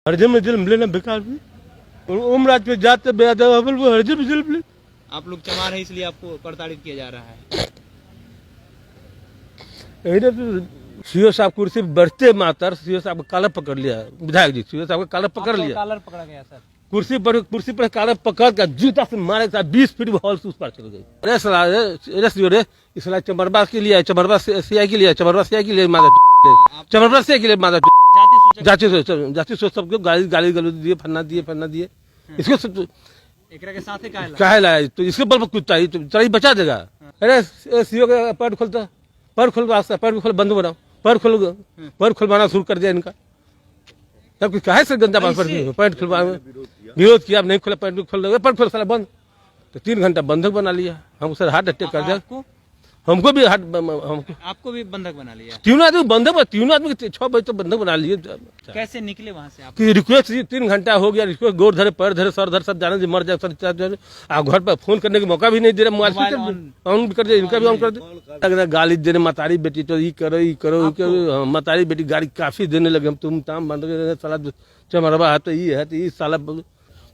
हरजम में जेल मिले ना बेकार भी उम्र राज पे जाते वो हरजम में जेल मिले। आप लोग चमार है इसलिए आपको प्रताड़ित किया जा रहा है। सीओ साहब कुर्सी बढ़ते मातर सीओ साहब को काला पकड़ लिया विधायक जी। सीओ साहब को काला पकड़ लिया, कॉलर पकड़ा गया सर। कुर्सी पर काला पकड़ कर जूता से मारे 20 फीट हॉल से उस पार चल गई। अरे सलाह इसला चमरबा के लिए चमरबा सीआई के लिए चमरबा सीआई के लिए मारा चमरबा सीआई के लिए मारा जाति सोच सबको गाली गलौज दिए फन्ना दिए इसको सब एकरा के साथे काहे लाया तो इसके बल पर कुछ चाहिए तो चढ़ाई बचा देगा। अरे सीओ का पैर खोलता पैर खोल रास्ता पैर खोल बंद बनाओ पैर खुलवाना शुरू कर दिया इनका। तब कुछ काहे से गंदा पैंट खुलवा विरोध किया नहीं खोला पैंट खोल साला बंद तो 3 घंटा बंधक बना लिया। हम सर हार्ट अटैक कर दिया हमको भी आपको भी बंधक बना लिया। तीनों आदमी बंधक 6 बजे तो बंधक बना लिए। कैसे निकले वहाँ से आप? रिक्वेस्ट 3 घंटा हो गया रिक्वेस्ट गोर धरे पैर धरे सर धरे सब जाने मर जाए सर आप घर पर फोन करने का मौका भी नहीं दे रहे। मोबाइल ऑन कर दिया इनका भी ऑन कर दिया। गाली देने मतारी बेटी तो ये करो मतारी बेटी गाड़ी काफी देने लगे। हम तुम ताम बंद साला चमरवा है तो ये साला।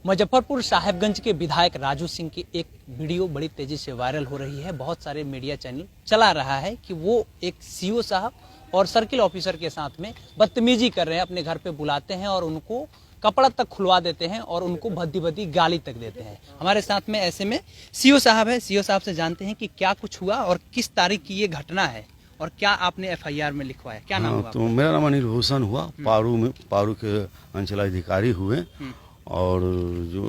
मुजफ्फरपुर साहिबगंज के विधायक राजू सिंह की एक वीडियो बड़ी तेजी से वायरल हो रही है। बहुत सारे मीडिया चैनल चला रहा है कि वो एक सीओ साहब और सर्किल ऑफिसर के साथ में बदतमीजी कर रहे हैं। अपने घर पे बुलाते हैं और उनको कपड़ा तक खुलवा देते हैं और उनको भद्दी गाली तक देते हैं। हमारे साथ में ऐसे में सीओ साहब है। सीओ साहब से जानते हैं कि क्या कुछ हुआ और किस तारीख की ये घटना है और क्या आपने FIR में लिखवाया। क्या नाम हुआ? तो मेरा नाम अनिल हुसैन हुआ। पारू के अंचलाधिकारी हुए और जो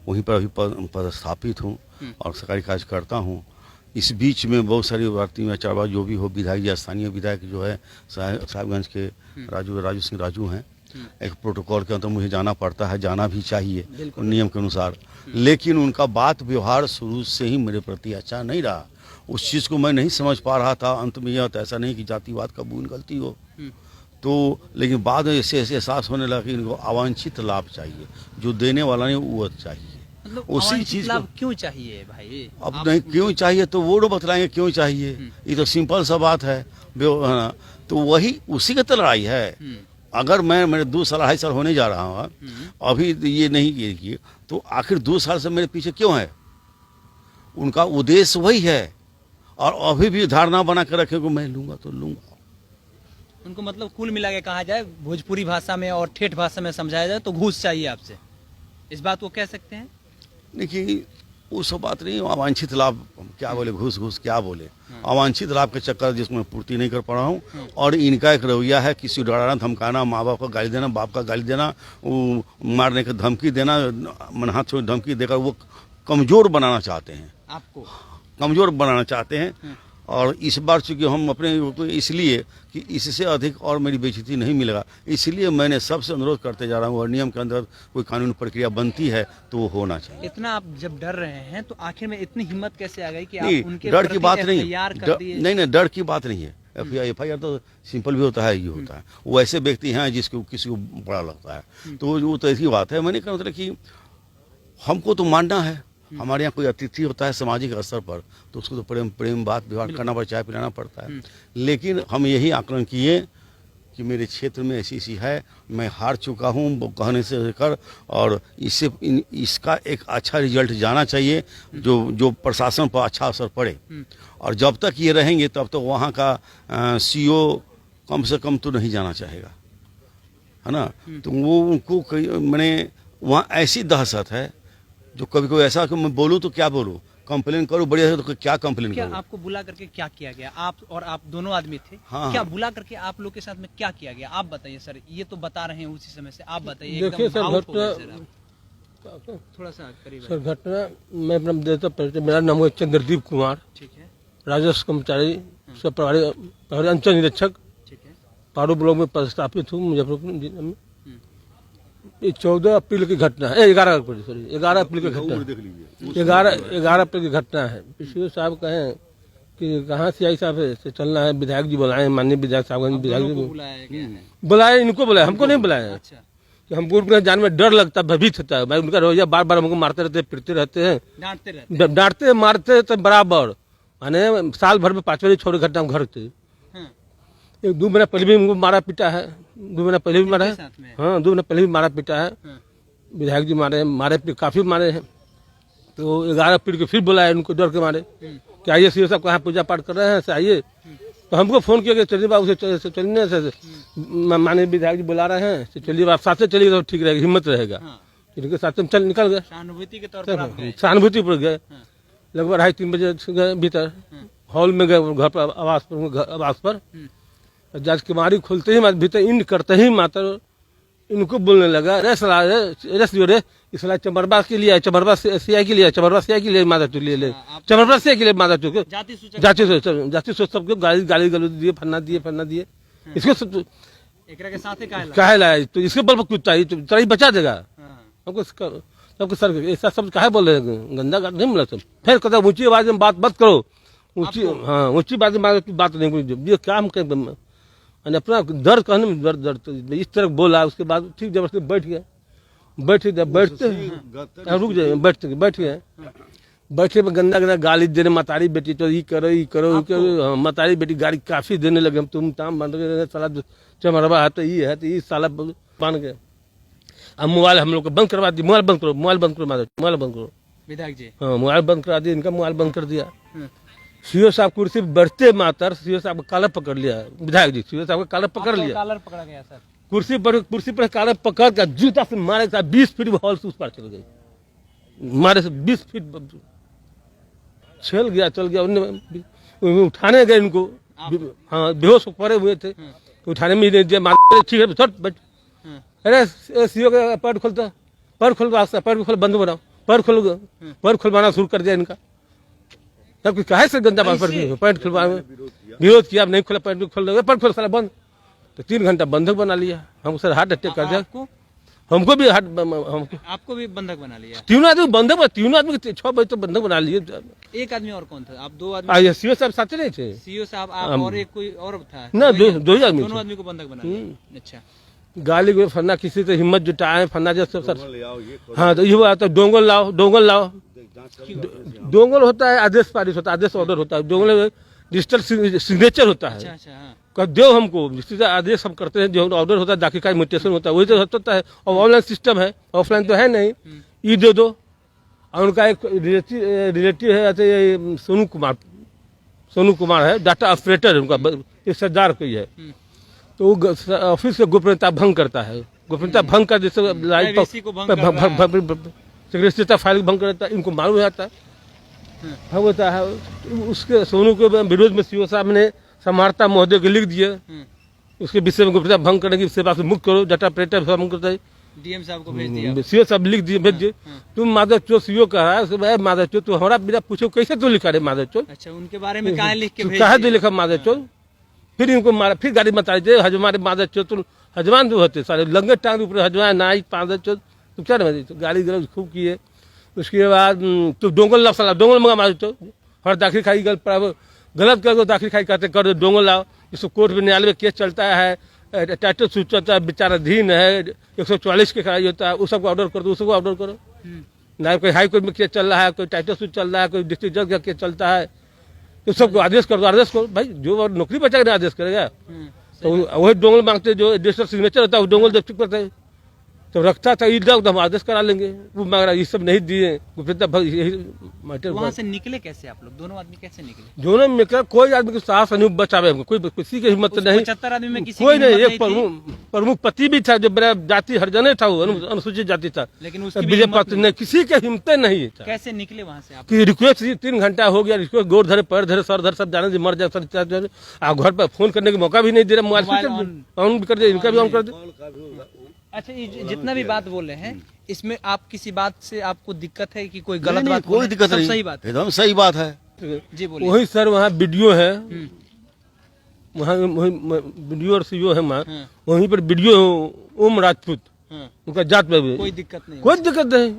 वहीं पर अभी पदस्थापित हूँ और सरकारी कार्य करता हूँ। इस बीच में बहुत सारी वार्ता में चारबाज जो भी हो विधायक या स्थानीय विधायक जो है साहिबगंज के राजू सिंह हैं। एक प्रोटोकॉल के अंदर मुझे जाना पड़ता है, जाना भी चाहिए नियम के अनुसार। लेकिन उनका बात व्यवहार शुरू से ही मेरे प्रति अच्छा नहीं रहा। उस चीज़ को मैं नहीं समझ पा रहा था। अंत में यह तो ऐसा नहीं कि जातिवाद का बूंद गलती हो तो, लेकिन बाद में ऐसे एहसास होने लगा कि इनको अवांछित लाभ चाहिए, जो देने वाला नहीं वो चाहिए। मतलब उसी चीज लाभ क्यों चाहिए भाई? अब नहीं क्यों चाहिए तो वो लोग बतलाएंगे क्यों चाहिए। ये तो सिंपल सा बात है। तो वही उसी का तो लड़ाई है। अगर मेरे 2 साल 2.5 साल होने जा रहा हूँ अभी ये नहीं किए तो आखिर 2 साल से मेरे पीछे क्यों है? उनका उद्देश्य वही है और अभी भी धारणा बना कर रखे को मैं लूंगा तो लूंगा। उनको मतलब कुल मिला के कहा जाए भोजपुरी भाषा में और ठेठ भाषा में समझाया जाए तो घूस चाहिए आपसे, इस बात को कह सकते हैं? देखिए वो सब बात नहीं। अवांछित लाभ क्या बोले, घूस क्या बोले। अवांछित लाभ के चक्कर जिसको मैं पूर्ति नहीं कर पा रहा हूँ। और इनका एक रवैया है किसी डराना धमकाना, माँ बाप का गाली देना, बाप का गाली देना, वो मारने की धमकी देना, मन हाथ छोड़ धमकी देकर वो कमजोर बनाना चाहते हैं, आपको कमजोर बनाना चाहते हैं। और इस बार चूंकि हम अपने इसलिए कि इससे अधिक और मेरी बेइज्जती नहीं मिलेगा, इसलिए मैंने सबसे अनुरोध करते जा रहा हूँ और नियम के अंदर कोई कानूनी प्रक्रिया बनती है तो वो होना चाहिए। इतना आप जब डर रहे हैं तो आखिर में इतनी हिम्मत कैसे आ गई कि नहीं, आप उनके डर की बात नहीं, नहीं डर की बात नहीं है। FIR तो सिंपल भी होता है, ये होता है। वो ऐसे व्यक्ति हैं जिसको किसी को बड़ा लगता है तो वो तो ऐसी बात है। मैंने कहा मतलब कि हमको तो मानना है। हमारे यहाँ कोई अतिथि होता है सामाजिक स्तर पर तो उसको तो प्रेम बात व्यवहार करना पड़ता, चाय पिलाना पड़ता है। लेकिन हम यही आकलन किए कि मेरे क्षेत्र में ऐसी है, मैं हार चुका हूँ वो कहने से लेकर और इसका एक अच्छा रिजल्ट जाना चाहिए जो प्रशासन पर अच्छा असर पड़े। और जब तक ये रहेंगे तब तक वहाँ का CO कम से कम तो नहीं जाना चाहेगा, है ना। तो वो उनको मैंने वहाँ ऐसी दहशत है जो कभी कोई ऐसा कि मैं बोलूँ तो क्या बोलूँ, कंप्लेन करूँ बढ़िया है तो क्या कंप्लेन करूँ। आपको बुला करके क्या किया गया? आप दोनों आदमी थे। हाँ, क्या बुला करके आप लोग के साथ में क्या किया गया? आप बताइए सर, ये तो बता रहे हैं उसी समय से, आप बताइए। देखिए सर घटना थोड़ा सा करीब सर घटना मैं अपना देता परिचय। मेरा नाम है चंद्रदीप कुमार, ठीक है। राजस्व कर्मचारी सब प्रभारी अंचल निरीक्षक, ठीक है। पारू ब्लॉक में पदस्थापित हूँ मुजफ्फरपुर जिले में। ये 14 अप्रैल की घटना है, 11 अप्रैल की घटना है। 11 अप्रैल की घटना है। पीसीओ साहब कहें कि कहाँ CI साहब से चलना है, विधायक जी बुलाए, माननीय विधायक साहब विधायक जी बुलाए, इनको बुलाए, हमको नहीं बुलाए। अच्छा। कि हमको उनके जान में डर लगता है, भयभीत होता है। उनका रवैया बार हमको मारते रहते हैं, फिरते रहते हैं, डांटते मारते तो बराबर। माने साल भर में 5 बजे छोड़ घटना घर थे। 1-2 महीना पहले भी उनको मारा पीटा है। 2 महीना पहले भी मारा है। साथ में? हाँ, 2 महीना पहले भी मारा पीटा है। हाँ। विधायक जी मारे काफी मारे हैं। तो 11 पीट के फिर बुलाया उनको डर के मारे कि आइए सीओ साहब कहाँ पूजा पाठ कर रहे हैं, आइए। तो हमको फोन किया कि चलिए बाबू से चलने से माननीय विधायक जी बुला रहे हैं, तो चलिए आप साथ से चलिए तो ठीक रहेगा, हिम्मत रहेगा। हाँ। इनके साथ हम चल निकल गए, सहानुभूति के तौर पर आप गए। सहानुभूति पर गए। हाँ। लगभग 2:30 बजे गए भीतर, हॉल में गए, घर पर आवास पर जज कुमारी खुलते ही भीतर इन करते ही माता इनको बोलने लगा, रे सला रे इसला चमरबा के लिए, चमरबा सीआई के लिए, चमरबा सीआई के लिए माता चुक ले चमरबा सीआई के लिए माता चुक जाति सोच सबको गाली गलौज दिए, फन्ना दिए इसको सब एकरा के साथ काहे लाया, तो इसके बल पर कुत्ता ही तो तेरा ही बचा देगा हमको। सबके सर ऐसा सब काहे बोल रहे हैं, गंदा गाट नहीं मिला सब। फिर कहता ऊंची आवाज में बात मत करो, ऊंची बात में बात नहीं करो, ये क्या हम कहें अपना दर्द कहने में दर्द इस तरह बोला। उसके बाद ठीक जबरदस्ती बैठते रुक जाए, बैठ गए बैठे में गंदा गाली देने, मतारी बेटी तो ये करो मतारी बेटी गाड़ी काफी देने लगे। हम तुम ताम बंद गए, साला चमरवा है तो ये साला बन गए। अब मोबाइल हम लोग को बंद करवा दी, मोबाइल बंद करो विधायक जी। हाँ, मोबाइल बंद करा दिया, इनका मोबाइल बंद कर दिया। सीओ साहब कुर्सी पर बैठते मातर सीओ साहब का कॉलर पकड़ लिया विधायक जी, सीओ साहब का कॉलर पकड़ लिया, कॉलर पकड़ा गया सर। कुर्सी पर कॉलर पकड़ कर जूता से मारे, 20 फीट हॉल से उस पार चल गई, मारे से 20 फीट चल गया। उन्हें उठाने गए इनको, हाँ बेहोश पड़े हुए थे, उठाने में नहीं दिया, मारे ठीक है छट बैठ। अरे सीओ का पैर खोलता, पैर खोल बंद बनाओ, पैर खुलवाना शुरू कर दिया इनका। तब कुछ कहे से गंदा पैंट खुलवा विरोध किया, नहीं खुला पैंट खोल साला बंद। तो 3 घंटा बंधक बना लिया हमको सर, हार्ट अटैक कर दिया हमको भी, आपको भी बंधक बना लिया। 3 आदमी बंधक, 3 आदमी 6 बजे तो बंधक बना लिए। एक आदमी और कौन था, आप 2 आदमी? सीओ साहब साथ नहीं थे, सीओ साहब आप और एक कोई और था ना, 2 ही आदमी, दोनों आदमी को बंधक बना लिया। अच्छा, गाली को फन्ना किसी से हिम्मत जुटाए, फन्ना जैसे सर। हाँ तो ये बात है, डोंगल लाओ। डोंगल होता है आदेश पारित होता है, आदेश ऑर्डर होता है, डोंगल डिजिटल सिग्नेचर होता है। अच्छा, कह दो हमको जिससे आदेश हम करते हैं, जो ऑर्डर होता है दाखिल का म्यूटेशन होता है वही तो होता है। और ऑनलाइन सिस्टम है, ऑफलाइन तो है नहीं। ये दे दो। और उनका एक रिलेटिव है ऐसे सोनू कुमार है, डाटा ऑपरेटर है उनका, एक सरदार कोई है। तो वो ऑफिस से गोपनीयता भंग करता है, गोपनीयता भंग कर जैसे सेक्रेटरीता फाइल भंग करता है, इनको मालूम आता है भंग होता है। उसके सोनू के विरोध में सीओ साहब ने समारता महोदय को लिख दिए, उसके विषय में गोपनीयता भंग करने की सेवा से मुक्त करो, डाटा ऑपरेटर भंग करता है। डीएम साहब को भेज दिया, सीओ साहब लिख दिए, भेज दिए। तुम माधव चो सीओ कह रहा है, माधव चो तू हमारा बिना पूछो कैसे तू लिखा रहे माधव चो? अच्छा, उनके बारे में कहा लिख के भेज कहा दे लिखा माधव चो? फिर इनको मारा, फिर गाड़ी बता दे हजमारे माधव चो, तुम हजमान जो होते सारे लंगे टांग ऊपर हजमान नाई माधव चो, तुम क्या गाली गलौज खूब किए। उसके बाद तू डोंगल लाओ, साला डोंगल मंगा माधव चो, हर दाखिल खाई गलत कर दाखिल खाई करते कर दो, डोंगल लाओ। इसको कोर्ट में न्यायालय में केस चलता है, टाइटल सूट चलता है, विचाराधीन है, 144 के खराई होता है, उस सबको ऑर्डर कर दो, उसको ऑर्डर करो। ना कोई हाई कोर्ट में केस चल रहा है, कोई टाइटल सूट चल रहा है, कोई डिस्ट्रिक्ट जज का केस चलता है, तो सबको आदेश कर दो, आदेश करो भाई। जो नौकरी बचा के आदेश करेगा तो वही डोंगल मांगते, जो डिजिटल सिग्नेचर होता है वो डोंगल जब करते हैं। तो रखता था ईद तो हम आदेश करा लेंगे, वो मांग रहा ये सब नहीं दिए। वहाँ से निकले कैसे आप लोग, दोनों आदमी कैसे निकले? दोनों निकले, कोई आदमी के साहस नहीं बचावे हमको, कोई किसी की हिम्मत नहीं। 75 आदमी में किसी कोई नहीं, एक प्रमुख पति भी था जो मेरा जाति हरिजन था, वो अनुसूचित जाति था, लेकिन विजय पत्र नहीं, किसी के हिम्मत नहीं था। कैसे निकले वहाँ से आप? रिक्वेस्ट 3 घंटा हो गया, रिक्वेस्ट गोर धरे पैर धरे सर धर सब जाने मर जाए सर, घर पर फोन करने का मौका भी नहीं दे रहा, मोबाइल ऑन भी कर दिया, इनका भी ऑन कर दिया। अच्छा, जितना भी बात बोल रहे हैं इसमें आप किसी बात से आपको दिक्कत है कि कोई गलत बात? कोई दिक्कत नहीं, सही बात है, एकदम सही बात है जी बोलिए। वही सर वहाँ वीडियो है, वहाँ वीडियो और सीओ है वहाँ, वहीं पर वीडियो ओम राजपूत, उनका जात में भी कोई दिक्कत नहीं, कोई दिक्कत नहीं।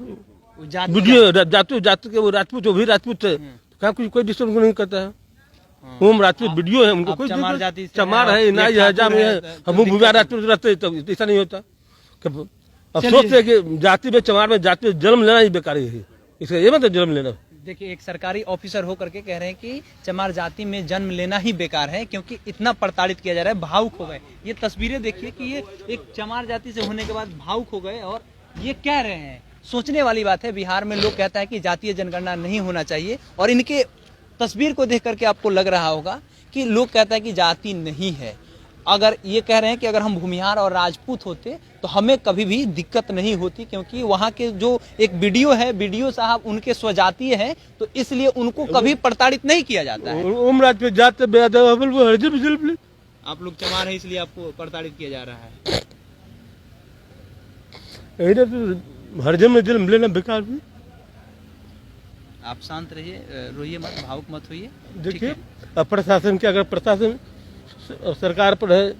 वीडियो जात के वो राजपूत, वो भी राजपूत है, कहा कुछ कोई डिस्टर्ब नहीं करता है। ओम राजपूत वीडियो है, उनको कोई चमार है ना, हजाम है, हम भूमिया राजपूत रहते तब ऐसा नहीं होता। अफसोस है कि जाति में चमार में जाति में जन्म लेना ही बेकार है, इसका ये मतलब जन्म लेना देखिए, एक सरकारी ऑफिसर होकर के कह रहे हैं कि चमार जाति में जन्म लेना ही बेकार है क्योंकि इतना प्रताड़ित किया जा रहा है, भावुक हो गए। ये तस्वीरें देखिए कि ये एक चमार जाति से होने के बाद भावुक हो गए और ये कह रहे हैं। सोचने वाली बात है, बिहार में लोग कहता है कि जातीय जनगणना नहीं होना चाहिए और इनके तस्वीर को देख करके आपको लग रहा होगा कि लोग कहता है कि जाति नहीं है। अगर ये कह रहे हैं कि अगर हम भूमिहार और राजपूत होते तो हमें कभी भी दिक्कत नहीं होती क्योंकि वहाँ के जो एक वीडियो है, वीडियो साहब उनके स्वजातीय हैं तो इसलिए उनको कभी प्रताड़ित नहीं किया जाता है। आप लोग चमार है इसलिए आपको प्रताड़ित किया जा रहा है। हरजम में जन्म लेना बेकार भी। आप शांत रहिए, रोइए मत, भावुक मत होइए। देखिए, प्रशासन के अगर प्रशासन सरकार पर है,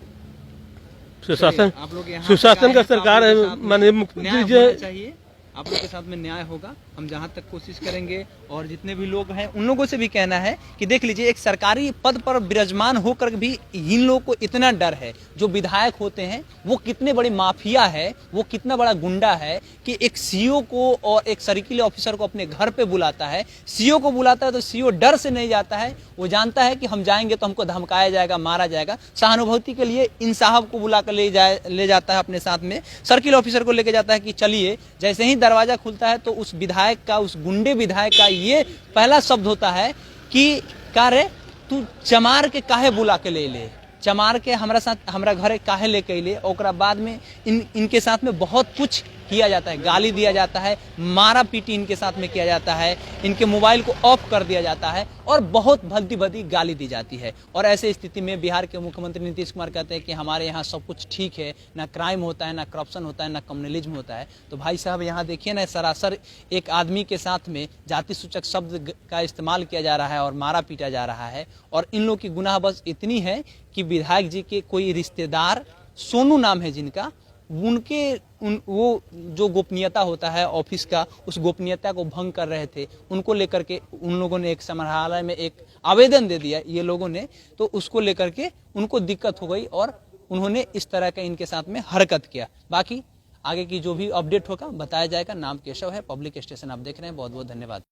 सुशासन आप लोग यहाँ सुशासन का सरकार है, माननीय मुख्यमंत्री जी चाहिए, आप लोग के साथ में न्याय होगा। हम जहाँ तक कोशिश करेंगे और जितने भी लोग हैं उन लोगों से भी कहना है कि देख लीजिए, एक सरकारी पद पर विराजमान होकर भी इन लोगों को इतना डर है। जो विधायक होते हैं वो कितने बड़ी माफिया है, वो कितना बड़ा गुंडा है कि एक सीओ को और एक सर्किल ऑफिसर को अपने घर पे बुलाता है। सीओ को बुलाता है तो सीओ डर से नहीं जाता है, वो जानता है कि हम जाएंगे तो हमको धमकाया जाएगा, मारा जाएगा। सहानुभूति के लिए इन साहब को बुला कर ले जाता है अपने साथ में। सर्किल ऑफिसर को लेके जाता है कि चलिए। जैसे ही दरवाजा खुलता है तो उस विधायक का, उस गुंडे विधायक का ये पहला शब्द होता है कि का रे तू चमार के काहे बुला के ले, चमार के हमरा घरे काहे लेके ले। और बाद में इनके साथ में बहुत कुछ किया जाता है, गाली दिया जाता है, मारा पीटी इनके साथ में किया जाता है, इनके मोबाइल को ऑफ कर दिया जाता है और बहुत भद्दी भद्दी गाली दी जाती है। और ऐसे स्थिति में बिहार के मुख्यमंत्री नीतीश कुमार कहते हैं कि हमारे यहाँ सब कुछ ठीक है, ना क्राइम होता है, ना करप्शन होता है, ना कम्युनलिज्म होता है। तो भाई साहब यहाँ देखिए ना, सरासर एक आदमी के साथ में जाति सूचक शब्द का इस्तेमाल किया जा रहा है और मारा पीटा जा रहा है। और इन लोग की गुनाह बस इतनी है कि विधायक जी के कोई रिश्तेदार, सोनू नाम है जिनका, वो जो गोपनीयता होता है ऑफिस का, उस गोपनीयता को भंग कर रहे थे। उनको लेकर के उन लोगों ने एक समाहरणालय में एक आवेदन दे दिया ये लोगों ने, तो उसको लेकर के उनको दिक्कत हो गई और उन्होंने इस तरह का इनके साथ में हरकत किया। बाकी आगे की जो भी अपडेट होगा बताया जाएगा। नाम केशव है, पब्लिक स्टेशन आप देख रहे हैं। बहुत बहुत धन्यवाद।